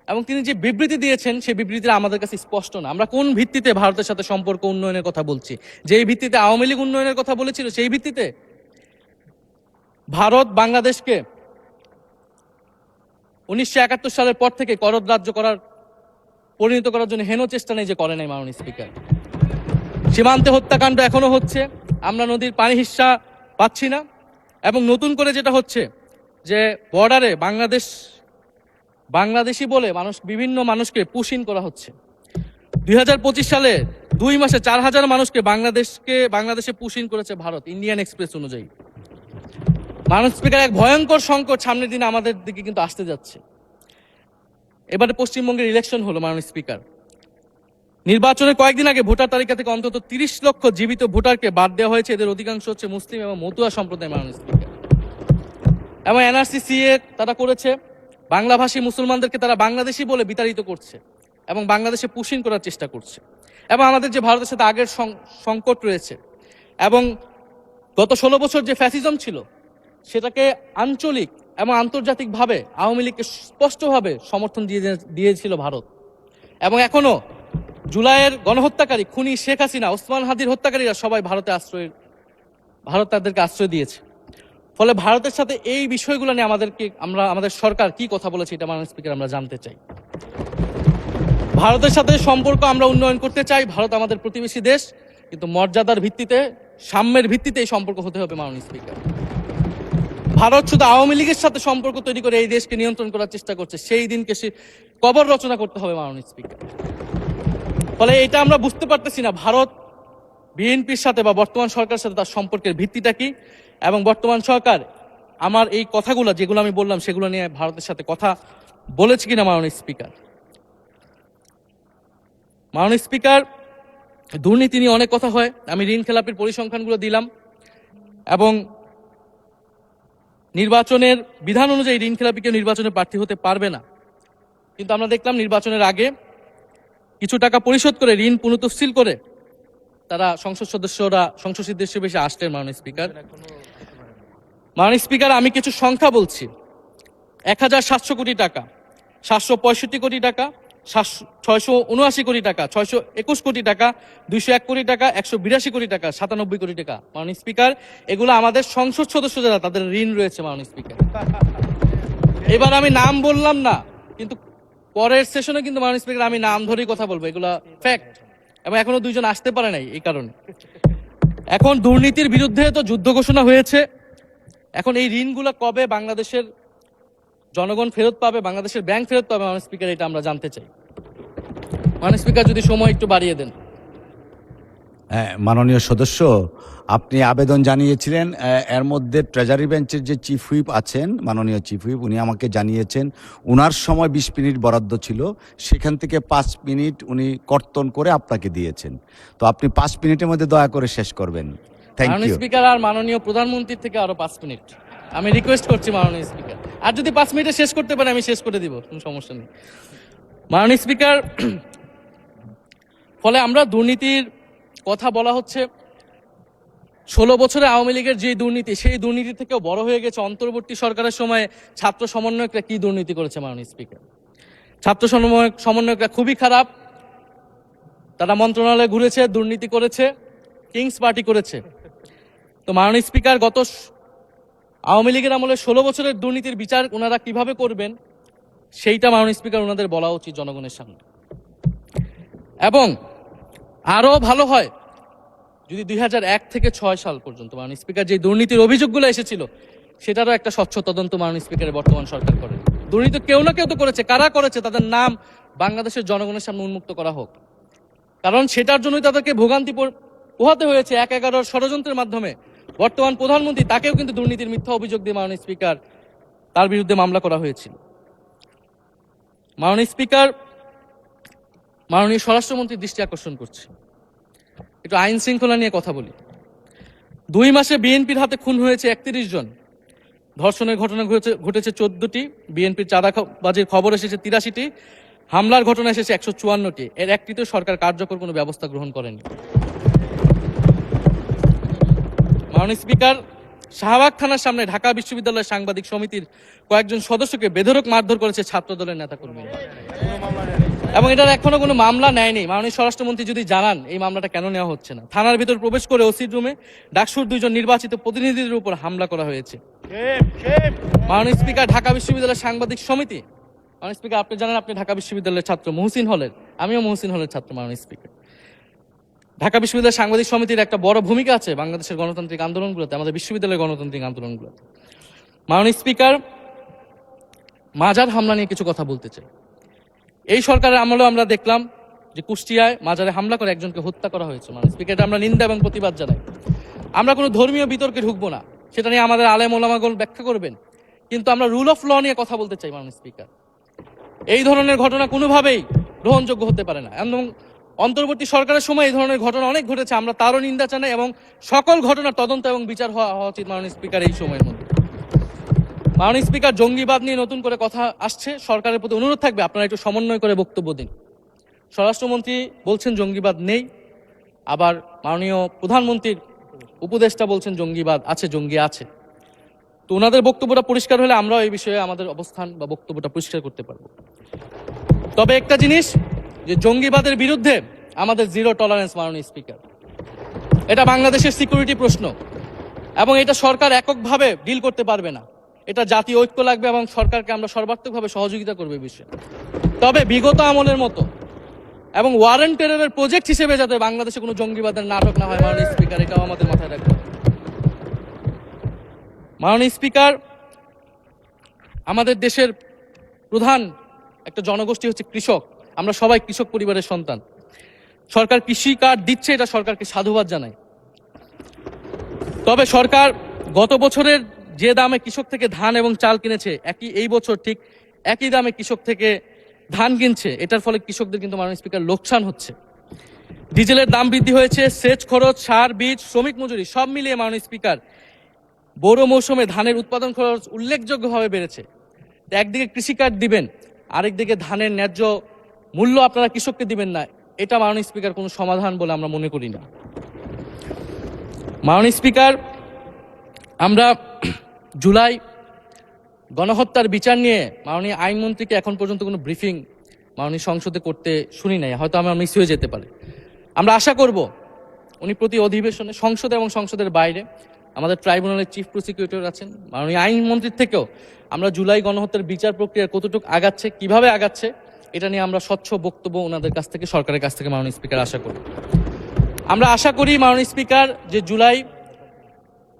এবং তিনি যে বিবৃতি দিয়েছেন সেই বিবৃতিটা আমাদের কাছে স্পষ্ট না। আমরা কোন ভিত্তিতে ভারতের সাথে সম্পর্ক উন্নয়নের কথা বলছি? যেই ভিত্তিতে আওয়ামী লীগ উন্নয়নের কথা বলেছিল, সেই ভিত্তিতে? ভারত বাংলাদেশকে 1971 সালের পর থেকে করদ রাজ্য পরিণত করার জন্য হেন চেষ্টা নেই যে করে নাই মাননীয় স্পিকার। সীমান্তে হত্যাকাণ্ড এখনো হচ্ছে, আমরা নদীর পানি হিস্সা পাচ্ছি না, এবং নতুন করে যেটা হচ্ছে যে বর্ডারে বাংলাদেশি বলে বিভিন্ন মানুষকে পুশ ইন করা হচ্ছে। 2025 সালে 2 মাসে 4000 মানুষকে বাংলাদেশে পুশ ইন করেছে ভারত, ইন্ডিয়ান এক্সপ্রেস অনুযায়ী। মাননীয় স্পিকার, এক ভয়ঙ্কর সংকট সামনের দিনে আমাদের দিকে কিন্তু আসতে যাচ্ছে। এবারে পশ্চিমবঙ্গের ইলেকশন হলো মাননীয় স্পিকার, নির্বাচনের কয়েকদিন আগে ভোটার তালিকা থেকে অন্তত 30 লক্ষ জীবিত ভোটারকে বাদ দেওয়া হয়েছে। এদের অধিকাংশ হচ্ছে মুসলিম এবং মতুয়া সম্প্রদায় মাননীয় স্পিকার। এবং এনআরসি সিএ তারা করেছে, বাংলাভাষী মুসলমানদেরকে তারা বাংলাদেশি বলে বিতাড়িত করছে এবং বাংলাদেশে পুশ ইন করার চেষ্টা করছে। এবং আমাদের যে ভারতের সাথে আগের সংকট রয়েছে, এবং গত 16 বছর যে ফ্যাসিজম ছিল, সেটাকে আঞ্চলিক এবং আন্তর্জাতিকভাবে আওয়ামী লীগকে স্পষ্টভাবে সমর্থন দিয়েছিল ভারত। এবং এখনো জুলাইয়ের গণহত্যাকারী খুনি শেখ হাসিনা, ওসমান হাদির হত্যাকারীরা সবাই ভারত তাদেরকে আশ্রয় দিয়েছে। ফলে ভারতের সাথে এই বিষয়গুলো নিয়ে আমাদের সরকার কি কথা বলেছে, এটা মাননীয় স্পিকার আমরা জানতে চাই। ভারতের সাথে সম্পর্ক আমরা উন্নয়ন করতে চাই, ভারত আমাদের প্রতিবেশী দেশ, কিন্তু মর্যাদার ভিত্তিতে, সাম্যের ভিত্তিতে এই সম্পর্ক হতে হবে মাননীয় স্পিকার। ভারত শুধু আওয়ামী লীগের সাথে সম্পর্ক তৈরি করে এই দেশকে নিয়ন্ত্রণ করার চেষ্টা করছে, সেই দিনকে সে কবর রচনা করতে হবে মাননীয় স্পিকার। ফলে এটা আমরা বুঝতে পারতেছি না ভারত বিএনপির সাথে বা বর্তমান সরকারের সাথে তার সম্পর্কের ভিত্তিটা কি, এবং বর্তমান সরকার আমার এই কথাগুলো যেগুলো আমি বললাম সেগুলো নিয়ে ভারতের সাথে কথা বলেছে কিনা মাননীয় স্পিকার। মাননীয় স্পিকার, দুর্নীতি নিয়ে অনেক কথা হয়, আমি ঋণ খেলাপির পরিসংখ্যানগুলো দিলাম, এবং নির্বাচনের বিধান অনুযায়ী ঋণ খেলাপিকে নির্বাচনে প্রার্থী হতে পারবে না, কিন্তু আমরা দেখলাম নির্বাচনের আগে কিছু টাকা পরিশোধ করে ঋণ পুনঃতফসিল করে তারা সংসদ সদস্য বেশি আসলেন। মাননীয় স্পিকার, আমি কিছু সংখ্যা বলছি। 1700 কোটি টাকা, 765 কোটি টাকা, 679 কোটি টাকা, 621 কোটি টাকা, 201 কোটি টাকা, 182 কোটি টাকা, 97 কোটি টাকা। মাননীয় স্পিকার, এগুলো আমাদের সংসদ সদস্য যারা তাদের ঋণ রয়েছে মাননীয় স্পিকার। এবার আমি নাম বললাম না, কিন্তু পরের সেশনে কিন্তু মাননীয় স্পিকার আমি নাম ধরেই কথা বলবো, এগুলা ফ্যাক্ট, এবং এখনো 2 জন আসতে পারে নাই এই কারণে। এখন দুর্নীতির বিরুদ্ধে তো যুদ্ধ ঘোষণা হয়েছে, এখন এই ঋণগুলো কবে বাংলাদেশের জনগণ ফেরত পাবে, বাংলাদেশের ব্যাংক ফেরত পাবে মাননীয় স্পিকার, এটা আমরা জানতে চাই। মাননীয় স্পিকার যদি সময় একটু বাড়িয়ে দেন। হ্যাঁ, মাননীয় সদস্য, আপনি আবেদন জানিয়েছিলেন, এর মধ্যে ট্রেজারি বেঞ্চের যে চিফ হুইপ আছেন, মাননীয় চিফ হুইপ, উনি আমাকে জানিয়েছেন উনার সময় 20 মিনিট বরাদ্দ ছিল, সেখান থেকে 5 মিনিট উনি কর্তন করে আপনাকে দিয়েছেন। তো আপনি 5 মিনিটের মধ্যে দয়া করে শেষ করবেন। থ্যাংক মাননীয় ইউ। স্পিকার, আর মাননীয় প্রধানমন্ত্রীর থেকে আরো 5 মিনিট আমি রিকোয়েস্ট করছি মাননীয় স্পিকার, আর যদি 5 মিনিটে শেষ করতে পারে আমি শেষ করে দিব, কোনো সমস্যা নেই। মাননীয় স্পিকার, ফলে আমরা দুর্নীতির কথা বলা হচ্ছে, 16 বছরে আওয়ামী লীগের যে দুর্নীতি, সেই দুর্নীতি থেকেও বড় হয়ে গেছে অন্তর্বর্তী সরকারের সময় ছাত্র সমন্বয়করা কি দুর্নীতি করেছে মাননীয় স্পিকার। ছাত্র সমন্বয়করা খুবই খারাপ, তারা মন্ত্রণালয়ে ঘুরেছে, দুর্নীতি করেছে, কিংস পার্টি করেছে। তো মাননীয় স্পিকার, গত আওয়ামী লীগের আমলে 16 বছরের দুর্নীতির বিচার ওনারা কিভাবে করবেন সেইটা মাননীয় স্পিকার ওনাদের বলা উচিত জনগণের সামনে। এবং আরো ভালো হয় যদি 2001 থেকে 6 সাল পর্যন্ত মাননীয় স্পিকার যে দুর্নীতির অভিযোগগুলো এসেছিল সেটারও একটা স্বচ্ছ তদন্ত মাননীয় স্পিকারের বর্তমান সরকার করে। দুর্নীতি কেউ না কেউ তো করেছে, কারা করেছে তাদের নাম বাংলাদেশের জনগণের সামনে উন্মুক্ত করা হোক, কারণ সেটার জন্যই তাদেরকে ভোগান্তি পোহাতে হয়েছে 1/11 ষড়যন্ত্রের মাধ্যমে। বর্তমান প্রধানমন্ত্রী, তাকেও কিন্তু দুর্নীতির মিথ্যা অভিযোগ দিয়ে মাননীয় স্পিকার তার বিরুদ্ধে মামলা করা হয়েছিল। মাননীয় স্পিকার, মাননীয় স্বরাষ্ট্রমন্ত্রীর দৃষ্টি আকর্ষণ করছে, একটু আইন শৃঙ্খলা নিয়ে কথা বলি। 2 মাসে বিএনপির হাতে খুন হয়েছে 31 জন, ধর্ষণের ঘটনা ঘটেছে 14টি, বিএনপির চাঁদাবাজির খবর এসেছে 83টি, হামলার ঘটনা এসেছে 154টি। এর একটিতেও সরকার কার্যকর কোনো ব্যবস্থা গ্রহণ করেনি। মাননীয় স্পিকার, শাহবাগ থানার সামনে ঢাকা বিশ্ববিদ্যালয়ের সাংবাদিক সমিতির কয়েকজন সদস্যকে বেধড়ক মারধর করেছে ছাত্রদলের নেতাকর্মীরা, এবং এটার এখনো কোনো মামলা নেয়নি। মাননীয় স্বরাষ্ট্রমন্ত্রী যদি জানান এই মামলাটা কেন নেওয়া হচ্ছে না। থানার ভিতর প্রবেশ করে ওসির রুমে ডাকসুর 2 জন নির্বাচিত প্রতিনিধিদের উপর হামলা করা হয়েছে। মাননীয় স্পিকার, ঢাকা বিশ্ববিদ্যালয়ের সাংবাদিক সমিতি, মাননীয় স্পিকার আপনি জানেন আপনি ঢাকা বিশ্ববিদ্যালয়ের ছাত্র, মহসিন হলের, আমিও মহসিন হলের ছাত্র। মাননীয় স্পিকার, ঢাকা বিশ্ববিদ্যালয়ের সাংবাদিক সমিতির একটা বড় ভূমিকা আছে বাংলাদেশের গণতান্ত্রিক আন্দোলনগুলোতে, আমাদের বিশ্ববিদ্যালয়ের গণতান্ত্রিক আন্দোলনগুলোতে। মাননীয় স্পিকার, মাজার হামলা নিয়ে কিছু কথা বলতে চাই। এই সরকারের আমলেও আমরা দেখলাম যে কুষ্টিয়ায় মাজারে হামলা করে একজনকে হত্যা করা হয়েছে। মাননীয় স্পিকার, আমরা নিন্দা এবং প্রতিবাদ জানাই। আমরা কোনো ধর্মীয় বিতর্কে ঢুকবো না, সেটা নিয়ে আমাদের আলেম ওলামাগণ ব্যাখ্যা করবেন, কিন্তু আমরা রুল অফ ল নিয়ে কথা বলতে চাই। মাননীয় স্পিকার, এই ধরনের ঘটনা কোনোভাবেই গ্রহণযোগ্য হতে পারে না, এবং অন্তর্বর্তী সরকারের সময় এই ধরনের ঘটনা অনেক ঘটেছে, আমরা তারও নিন্দা জানাই, এবং সকল ঘটনার তদন্ত এবং বিচার হওয়া উচিত মাননীয় স্পিকার এই সময়ের মধ্যে। মাননীয় স্পিকার, জঙ্গিবাদ নিয়ে নতুন করে কথা আসছে, সরকারের প্রতি অনুরোধ থাকবে আপনারা একটু সমন্বয় করে বক্তব্য দিন। স্বরাষ্ট্রমন্ত্রী বলছেন জঙ্গিবাদ নেই, আবার মাননীয় প্রধানমন্ত্রীর উপদেষ্টা বলছেন জঙ্গিবাদ আছে, জঙ্গি আছে। তো ওনাদের বক্তব্যটা পরিষ্কার হলে আমরাও এই বিষয়ে আমাদের অবস্থান বা বক্তব্যটা পরিষ্কার করতে পারবো। তবে একটা জিনিস, যে জঙ্গিবাদের বিরুদ্ধে আমাদের জিরো টলারেন্স মাননীয় স্পিকার, এটা বাংলাদেশের সিকিউরিটি প্রশ্ন, এবং এটা সরকার এককভাবে ডিল করতে পারবে না, এটা জাতীয় ঐক্য লাগবে, এবং সরকারকে আমরা সর্বাত্মকভাবে সহযোগিতা করবো এই বিষয়ে। তবে বিগত আমলের মতো এবং ওয়ারেন্ট টেররের প্রজেক্ট হিসেবে যাতে বাংলাদেশে কোনো জঙ্গিবাদের নাটক না হয় মাননীয় স্পিকার, এটাও আমাদের মাথায় রাখবে। মাননীয় স্পিকার, আমাদের দেশের প্রধান একটা জনগোষ্ঠী হচ্ছে কৃষক, আমরা সবাই কৃষক পরিবারের সন্তান। সরকার কৃষি কার্ড দিচ্ছে, এটা সরকারকে সাধুবাদ জানাই। তবে সরকার গত বছরের যে দামে কৃষক থেকে ধান এবং চাল কিনেছে, এই বছর ঠিক একই দামে কৃষক থেকে ধান কিনছে, এটার ফলে কৃষকদের কিন্তু মাননীয় স্পিকার লোকসান হচ্ছে। ডিজেলের দাম বৃদ্ধি হয়েছে, সেচ খরচ, সার, বীজ, শ্রমিক মজুরি সব মিলিয়ে মাননীয় স্পিকার বোরো মৌসুমে ধানের উৎপাদন খরচ উল্লেখযোগ্যভাবে বেড়েছে। একদিকে কৃষি কার্ড দিবেন, আরেকদিকে ধানের ন্যায্য মূল্য আপনারা কৃষককে দিবেন না, এটা মাননীয় স্পিকার কোনো সমাধান বলে আমরা মনে করি না। মাননীয় স্পিকার, আমরা জুলাই গণহত্যার বিচার নিয়ে মাননীয় আইনমন্ত্রীকে এখন পর্যন্ত কোনো ব্রিফিং মাননীয় সংসদে করতে শুনি নাই, হয়তো আমার মিস হয়ে যেতে পারে। আমরা আশা করব উনি প্রতি অধিবেশনে সংসদে এবং সংসদের বাইরে আমাদের ট্রাইব্যুনালের চিফ প্রসিকিউটর আছেন, মাননীয় আইনমন্ত্রীর থেকেও আমরা জুলাই গণহত্যার বিচার প্রক্রিয়া কতটুকু আগাচ্ছে, কিভাবে আগাচ্ছে, এটা নিয়ে আমরা স্বচ্ছ বক্তব্য ওনাদের কাছ থেকে, সরকারের কাছ থেকে মাননীয় স্পিকার আশা করি। আমরা আশা করি মাননীয় স্পিকার যে জুলাই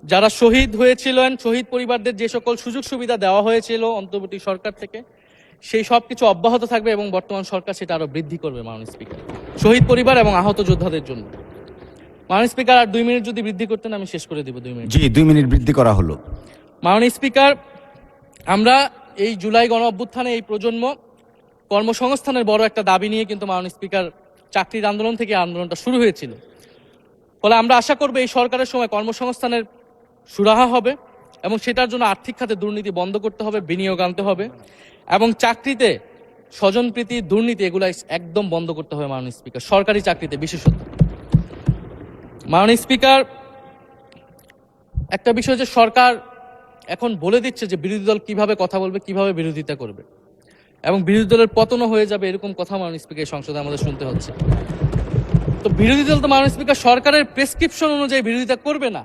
যারা শহীদ হয়েছিলেন, শহীদ পরিবারদের যে সকল সুযোগ সুবিধা দেওয়া হয়েছিল অন্তর্বর্তী সরকার থেকে, সেই সব কিছু অব্যাহত থাকবে এবং বর্তমান সরকার সেটা আরো বৃদ্ধি করবে মাননীয় স্পিকার, শহীদ পরিবার এবং আহত যোদ্ধাদের জন্য। মাননীয় স্পিকার, আর 2 মিনিট যদি বৃদ্ধি করতেন আমি শেষ করে দিব। 2 মিনিট। জি, 2 মিনিট বৃদ্ধি করা হলো। মাননীয় স্পিকার, আমরা এই জুলাই গণ অভ্যুত্থানে এই প্রজন্ম কর্মসংস্থানের বড় একটা দাবি নিয়ে কিন্তু মাননীয় স্পিকার চাকরির আন্দোলন থেকে আন্দোলনটা শুরু হয়েছিল। ফলে আমরা আশা করব এই সরকারের সময় কর্মসংস্থানের সুরাহা হবে এবং সেটার জন্য আর্থিক খাতে দুর্নীতি বন্ধ করতে হবে, বিনিয়োগ আনতে হবে এবং চাকরিতে স্বজনপ্রীতি, দুর্নীতি এগুলা একদম বন্ধ করতে হবে মাননীয় স্পিকার, সরকারি চাকরিতে বিশেষত। মাননীয় স্পিকার, একটা বিষয় যে সরকার এখন বলে দিচ্ছে যে বিরোধী দল কিভাবে কথা বলবে, কিভাবে বিরোধিতা করবে এবং বিরোধী দলের পতনও হয়ে যাবে, এরকম কথা মাননীয় স্পিকার সংসদে আমাদের শুনতে হচ্ছে। তো বিরোধী দল তো মাননীয় স্পিকার সরকারের প্রেসক্রিপশন অনুযায়ী বিরোধিতা করবে না,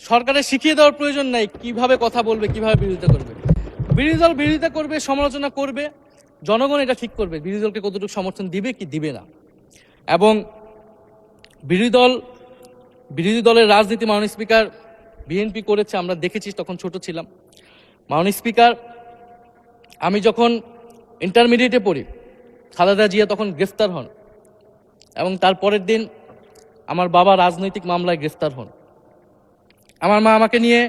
সরকারের শিখিয়ে দেওয়ার প্রয়োজন নাই কিভাবে কথা বলবে, কিভাবে বিরোধিতা করবে। বিরোধী দল বিরোধিতা করবে, সমালোচনা করবে, জনগণ এটা ঠিক করবে বিরোধী দলকে কতটুকু সমর্থন দিবে কি দিবে না। এবং বিরোধী দলের রাজনীতি মাননীয় স্পিকার বিএনপি করেছে, আমরা দেখেছি, তখন ছোট ছিলাম। মাননীয় স্পিকার, আমি যখন ইন্টারমিডিয়েটে পড়ি, খালেদা জিয়া তখন গ্রেফতার হন এবং তার পরের দিন আমার বাবা রাজনৈতিক মামলায় গ্রেফতার হন। আমার মা আমাকে নিয়ে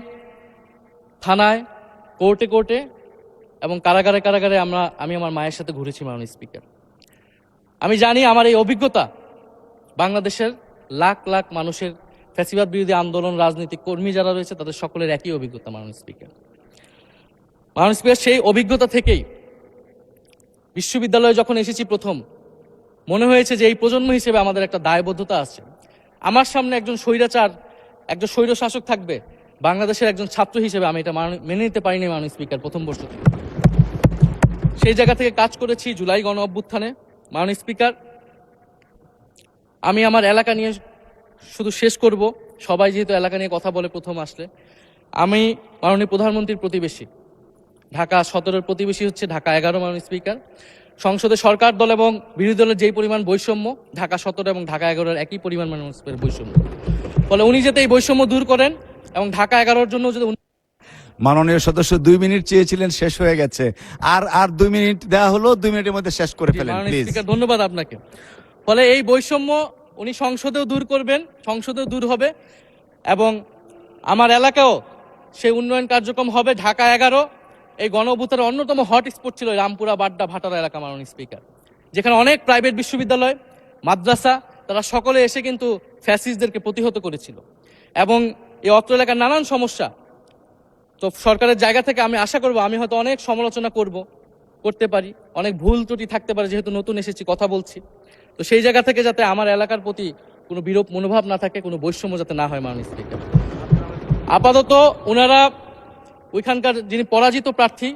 থানায়, কোর্টে এবং কারাগারে আমি আমার মায়ের সাথে ঘুরেছি মাননীয় স্পিকার। আমি জানি আমার এই অভিজ্ঞতা বাংলাদেশের লাখ লাখ মানুষের, ফ্যাসিবাদ বিরোধী আন্দোলন, রাজনৈতিক কর্মী যারা রয়েছে তাদের সকলের একই অভিজ্ঞতা মাননীয় স্পিকার। মাননীয় স্পিকার, সেই অভিজ্ঞতা থেকেই বিশ্ববিদ্যালয়ে যখন এসেছি প্রথম, মনে হয়েছে যে এই প্রজন্ম হিসেবে আমাদের একটা দায়বদ্ধতা আছে। আমার সামনে একজন স্বৈরাচার, একজন স্বৈর শাসক থাকবে, বাংলাদেশের একজন ছাত্র হিসেবে আমি এটা মেনে নিতে পারিনি মাননীয় স্পিকার প্রথম বর্ষ থেকে। সেই জায়গা থেকে কাজ করেছি জুলাই গণ অভ্যুত্থানে। মাননীয় স্পিকার, আমি আমার এলাকা নিয়ে শুধু শেষ করব, সবাই যেহেতু এলাকা নিয়ে কথা বলে প্রথম আসলে, আমি মাননীয় প্রধানমন্ত্রীর প্রতিবেশী, ঢাকা 17-এর প্রতিবেশী হচ্ছে ঢাকা 11 মাননীয় স্পিকার। সংসদে সরকার দল এবং বিরোধী দলের যেই পরিমাণ বৈষম্য, ঢাকা 17 এবং ঢাকা 11-এর একই পরিমাণ মাননীয় স্পিকার বৈষম্য। ফলে উনি যাতে এই বৈষম্য দূর করেন এবং ঢাকা 11-এর জন্য যদি মাননীয় সদস্য 2 মিনিট চেয়েছিলেন, শেষ হয়ে গেছে। আর 2 মিনিট দেওয়া হলো, 2 মিনিটের মধ্যে শেষ করে ফেলেন প্লিজ। স্পিকার, ধন্যবাদ আপনাকে। ফলে এই বৈষম্য উনি সংসদেও দূর করবেন, সংসদেও দূর হবে এবং আমার এলাকাও সেই উন্নয়ন কার্যক্রম হবে। ঢাকা 11 এই গণ অভ্যুত্থানের অন্যতম হট স্পট ছিল রামপুরা, বাড্ডা, ভাটারা এলাকা মাননীয় স্পিকার, যেখানে অনেক প্রাইভেট বিশ্ববিদ্যালয়, মাদ্রাসা, তারা সকলে এসে কিন্তু ফ্যাসিস্টদেরকে প্রতিহত করেছিল এবং এই অত্র এলাকার নানান সমস্যা। তো সরকারের জায়গা থেকে আমি আশা করব, আমি হয়তো অনেক সমালোচনা করতে পারি, অনেক ভুল ত্রুটি থাকতে পারে, যেহেতু নতুন এসেছি, কথা বলছি। তো সেই জায়গা থেকে যাতে আমার এলাকার প্রতি কোনো বিরূপ মনোভাব না থাকে, কোনো বৈষম্য যাতে না হয় মাননীয় স্পিকার। আপাতত ওনারা ওইখানকার যিনি পরাজিত প্রার্থী,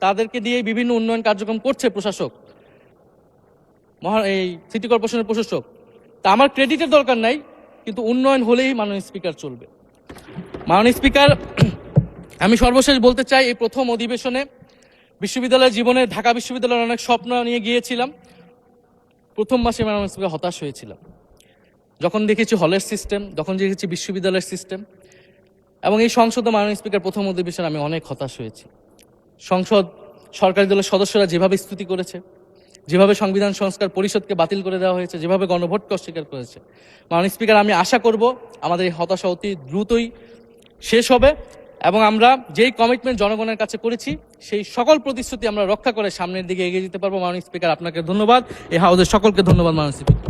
তাদেরকে দিয়ে বিভিন্ন উন্নয়ন কার্যক্রম করছে প্রশাসক, এই সিটি কর্পোরেশনের প্রশাসক। তা আমার ক্রেডিটের দরকার নাই, কিন্তু উন্নয়ন হলেই মাননীয় স্পিকার চলবে। মাননীয় স্পিকার, আমি সর্বশেষ বলতে চাই, এই প্রথম অধিবেশনে বিশ্ববিদ্যালয় জীবনে ঢাকা বিশ্ববিদ্যালয়ের অনেক স্বপ্ন নিয়ে গিয়েছিলাম। প্রথম মাসে মাননীয় স্পিকার হতাশ হয়েছিলাম, যখন দেখেছি হলের সিস্টেম, যখন দেখেছি বিশ্ববিদ্যালয়ের সিস্টেম। এবং এই সংসদে মাননীয় স্পিকার প্রথম অধিবেশনে আমি অনেক হতাশ হয়েছি। সংসদ, সরকারি দলের সদস্যরা যেভাবে স্তুতি করেছে, যেভাবে সংবিধান সংস্কার পরিষদকে বাতিল করে দেওয়া হয়েছে, যেভাবে গণভোটকে অস্বীকার করেছে, মাননীয় স্পিকার, আমি আশা করব আমাদের এই হতাশা অতি দ্রুতই শেষ হবে এবং আমরা যেই কমিটমেন্ট জনগণের কাছে করেছি সেই সকল প্রতিশ্রুতি আমরা রক্ষা করে সামনের দিকে এগিয়ে যেতে পারবো। মাননীয় স্পিকার, আপনাকে ধন্যবাদ, এই হাউসের সকলকে ধন্যবাদ মাননীয় স্পিকার।